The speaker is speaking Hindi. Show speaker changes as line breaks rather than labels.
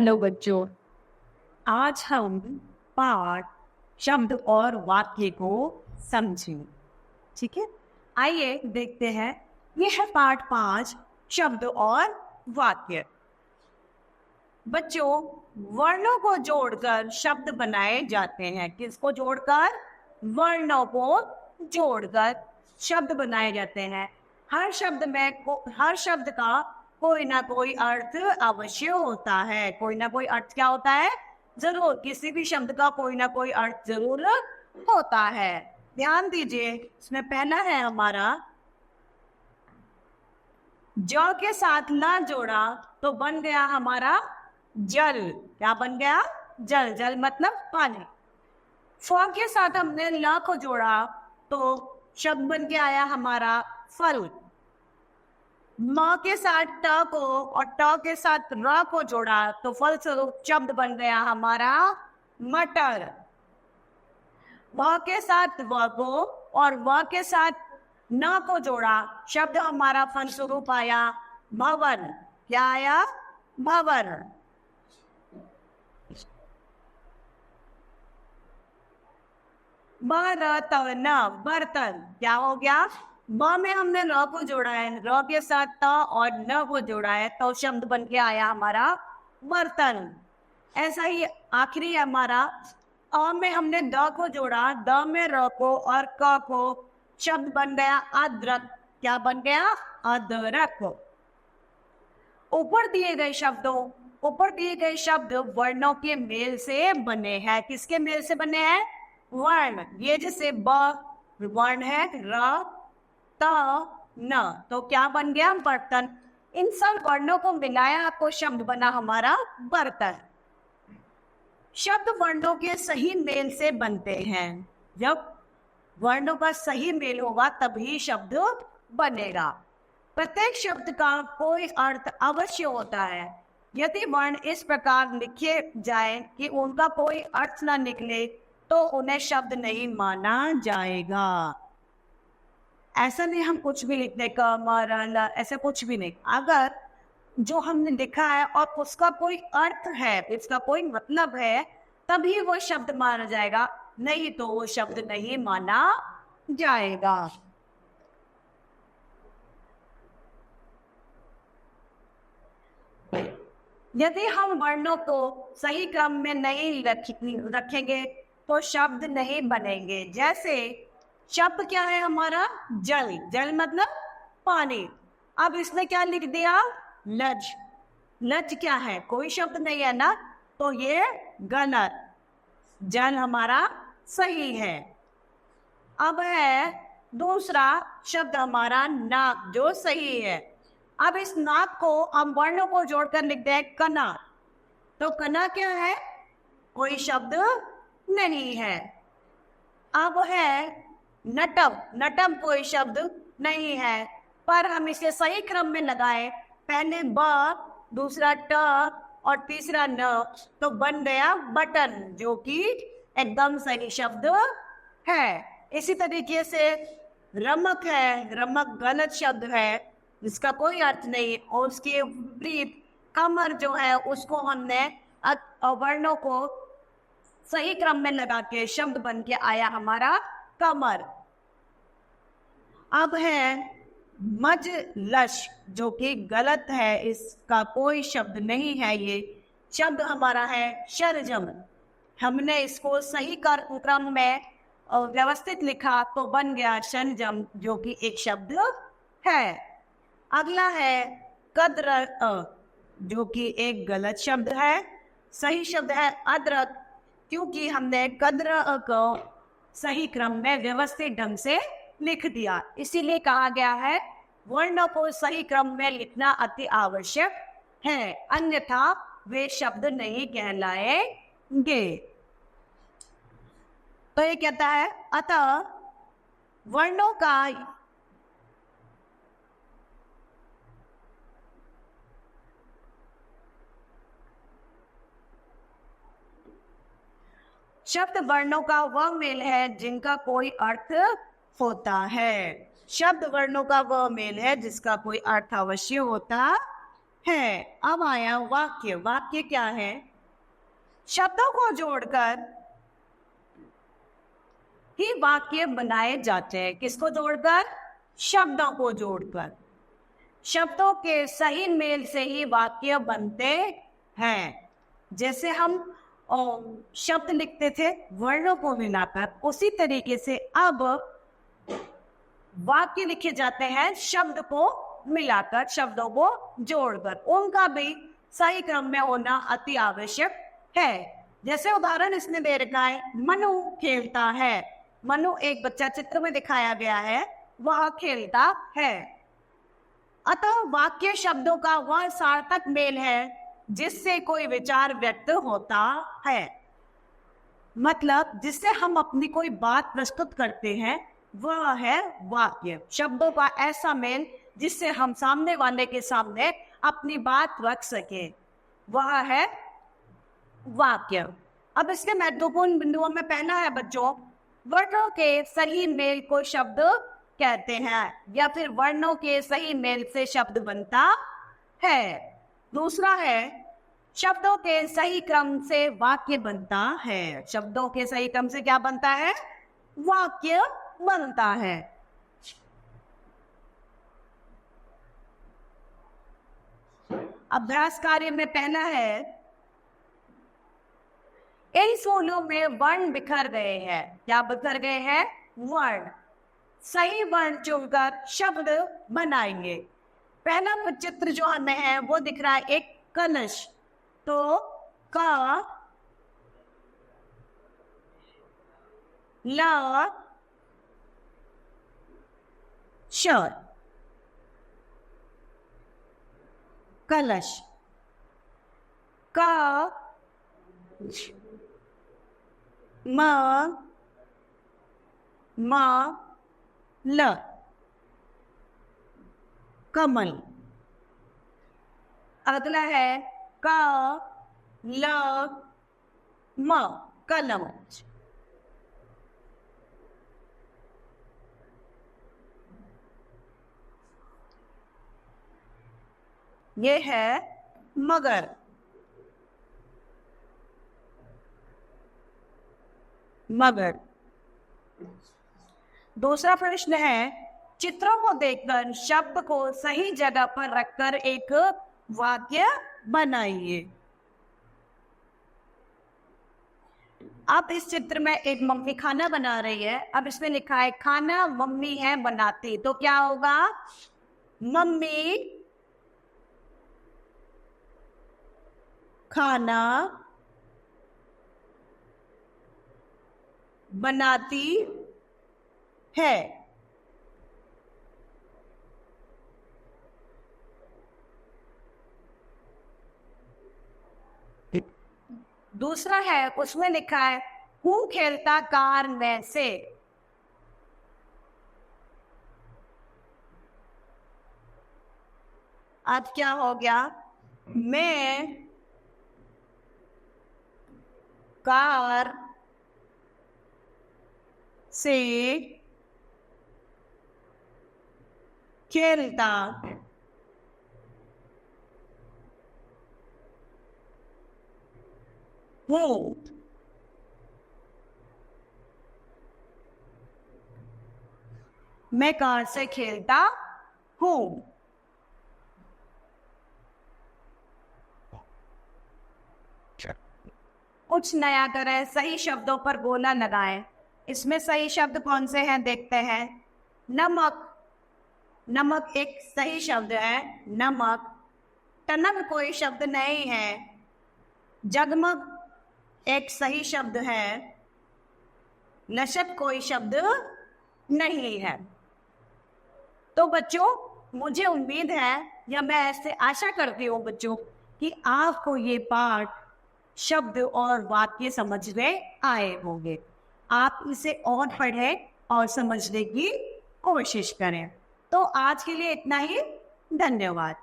हेलो बच्चों।
आज हम पाठ शब्द और वाक्य को समझें। ठीक है, आइए देखते हैं। ये है पाठ 5 शब्द और वाक्य। बच्चों, वर्णों को जोड़कर शब्द बनाए जाते हैं। किसको जोड़कर? वर्णों को जोड़कर शब्द बनाए जाते हैं। हर शब्द का कोई ना कोई अर्थ अवश्य होता है। कोई ना कोई अर्थ क्या होता है? जरूर, किसी भी शब्द का कोई ना कोई अर्थ जरूर होता है। ध्यान दीजिए, इसमें पहला है हमारा ज के साथ ला जोड़ा तो बन गया हमारा जल। क्या बन गया? जल। जल मतलब पानी। फ के साथ हमने ल को जोड़ा तो शब्द बन के आया हमारा फल। म के साथ ट को और ट के साथ र को जोड़ा तो फलस्वरूप शब्द बन गया हमारा मटर। व के साथ व को और व के साथ न को जोड़ा, शब्द हमारा फलस्वरूप आया भवन। क्या आया? भवन। बर्तन, बर्तन। क्या हो गया? ब में हमने र को जोड़ा है, र के साथ त और न को जोड़ा है तो शब्द बन के आया हमारा बर्तन। ऐसा ही आखिरी है हमारा अ में हमने द को जोड़ा, द में र को और क को, शब्द बन गया अदरक। क्या बन गया? अदरक। ऊपर दिए गए शब्द वर्णों के मेल से बने हैं। किसके मेल से बने हैं? वर्ण। ये जैसे ब वर्ण है, र त न, तो क्या बन गया? बर्तन। इन सब वर्णों को मिलाया आपको शब्द बना हमारा बर्तन। शब्द वर्णों के सही मेल से बनते हैं। जब वर्णों का सही मेल होगा तभी शब्द बनेगा। प्रत्येक शब्द का कोई अर्थ अवश्य होता है। यदि वर्ण इस प्रकार लिखे जाए कि उनका कोई अर्थ ना निकले तो उन्हें शब्द नहीं माना जाएगा। ऐसा नहीं हम कुछ भी लिख दें, क म र ल, ऐसा कुछ भी नहीं। अगर जो हमने लिखा है और उसका कोई अर्थ है, इसका कोई मतलब है, तभी वो शब्द माना जाएगा, नहीं तो वो शब्द नहीं माना जाएगा। यदि हम वर्णों को सही क्रम में नहीं रखेंगे तो शब्द नहीं बनेंगे। जैसे शब्द क्या है हमारा? जल। जल मतलब पानी। अब इसने क्या लिख दिया? लज। लज क्या है? कोई शब्द नहीं है ना, तो ये गलत। जल हमारा सही है। अब है दूसरा शब्द हमारा नाक, जो सही है। अब इस नाक को हम वर्णों को जोड़कर लिख दें कना, तो कना क्या है? कोई शब्द नहीं है। अब है नटम। नटम कोई शब्द नहीं है, पर हम इसे सही क्रम में लगाए, पहले ब, दूसरा ट और तीसरा न, तो बन गया बटन, जो कि एकदम सही शब्द है। इसी तरीके से रमक है। रमक गलत शब्द है, जिसका कोई अर्थ नहीं, और उसके विपरीत कमर जो है उसको हमने वर्णों को सही क्रम में लगा के शब्द बन के आया हमारा कमर। अब है मजलस, जो कि गलत है, इसका कोई शब्द नहीं है। ये शब्द हमारा है शरजम। हमने इसको सही क्रम में व्यवस्थित लिखा तो बन गया शरजम, जो कि एक शब्द है। अगला है कद्र, जो कि एक गलत शब्द है। सही शब्द है अदरक, क्योंकि हमने कद्र को सही क्रम में व्यवस्थित ढंग से लिख दिया। इसीलिए कहा गया है वर्णों को सही क्रम में लिखना अति आवश्यक है, अन्यथा वे शब्द नहीं कहलाएंगे। तो ये कहता है अतः वर्णों का शब्द वर्णों का वह मेल है जिनका कोई अर्थ होता है। शब्द वर्णों का वह मेल है जिसका कोई अर्थ अवश्य होता है। अब आया वाक्य। वाक्य क्या है? शब्दों को जोड़कर ही वाक्य बनाए जाते हैं। किसको जोड़कर? शब्दों को जोड़कर। शब्दों के सही मेल से ही वाक्य बनते हैं। जैसे हम शब्द लिखते थे वर्णों को मिलाकर, उसी तरीके से अब वाक्य लिखे जाते हैं शब्द को मिलाकर, शब्दों को जोड़कर। उनका भी सही क्रम में होना अति आवश्यक है। जैसे उदाहरण इसने दे रखा है, मनु खेलता है। मनु एक बच्चा चित्र में दिखाया गया है, वह खेलता है। अतः वाक्य शब्दों का वह सार्थक मेल है जिससे कोई विचार व्यक्त होता है। मतलब जिससे हम अपनी कोई बात प्रस्तुत करते हैं वह है वाक्य। शब्दों का ऐसा मेल जिससे हम सामने वाले के सामने अपनी बात रख सके, वह है वाक्य। अब इसके महत्वपूर्ण बिंदुओं में पहला है बच्चों, वर्णों के सही मेल को शब्द कहते हैं, या फिर वर्णों के सही मेल से शब्द बनता है। दूसरा है, शब्दों के सही क्रम से वाक्य बनता है। शब्दों के सही क्रम से क्या बनता है? वाक्य बनता है। अभ्यास कार्य में पहला है, इन फूलों में वर्ण बिखर गए हैं। क्या बिखर गए हैं? वर्ण। सही वर्ण चुनकर शब्द बनाएंगे। पहला चित्र जो हमें है वो दिख रहा है एक कलश। तो का ला श, कलश। का मा ल, कमल। अगला है का ल म, कलम। ये है मगर। मगर। दूसरा प्रश्न है, चित्रों को देखकर शब्द को सही जगह पर रखकर एक वाक्य बनाइए। अब इस चित्र में एक मम्मी खाना बना रही है। अब इसमें लिखा है खाना मम्मी है बनाती, तो क्या होगा? मम्मी खाना बनाती है। दूसरा है, उसमें लिखा है हूँ खेलता कार में से। अब क्या हो गया? मैं कार से खेलता हूँ। मैं कार से खेलता हूँ। कुछ नया करें, सही शब्दों पर गोला लगाएं। इसमें सही शब्द कौन से हैं देखते हैं। नमक। नमक एक सही शब्द है, नमक। टनक कोई शब्द नहीं है। जगमग एक सही शब्द है। नशक कोई शब्द नहीं है। तो बच्चों, मुझे उम्मीद है या मैं ऐसे आशा करती हूँ बच्चों कि आपको ये पाठ शब्द और वाक्य समझ में आए होंगे। आप इसे और पढ़ें और समझने की कोशिश करें। तो आज के लिए इतना ही। धन्यवाद।